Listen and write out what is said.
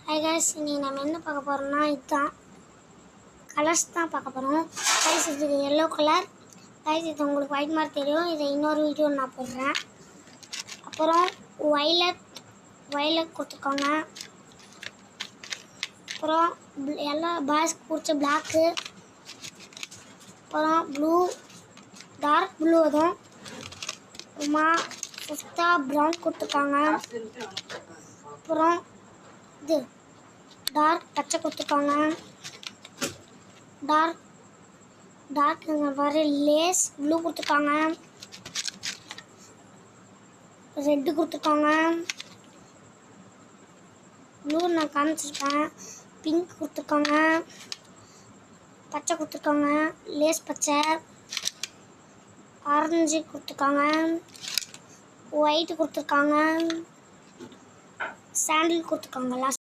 Hi guys, இன்னைக்கு நம்ம என்ன பார்க்க போகிறோம்னா இதுதான் கலர்ஸ் தான் பார்க்க போகிறோம். கைஸ் இது எல்லோ கலர். கைஸ் இது உங்களுக்கு ஒயிட் மாதிரி தெரியும். இதை இன்னொரு வீடியோ நான் போடுறேன். அப்புறம் வயலட் கொடுத்துருக்காங்க. அப்புறம் எல்லா பாய்ஸ்க்கு பிடிச்ச பிளாக்கு. அப்புறம் ப்ளூ, டார்க் ப்ளூ. அதுவும் அப்புறமா ஃபிஃப்த்தாக ப்ரௌன் கொடுத்துருக்காங்க. அப்புறம் இது டார்க் பச்சை கொடுத்துருக்காங்க. டார்க் வர லேஸ் ப்ளூ கொடுத்துருக்காங்க. ரெட்டு கொடுத்துருக்காங்க. ப்ளூ நான் காமிச்சிருப்பேன். பிங்க் கொடுத்துருக்காங்க. பச்சை கொடுத்துருக்காங்க. லேஸ் பச்சை. ஆரஞ்சு கொடுத்துருக்காங்க. ஒயிட் கொடுத்துருக்காங்க. சாண்டில் கொடுத்துருக்காங்க.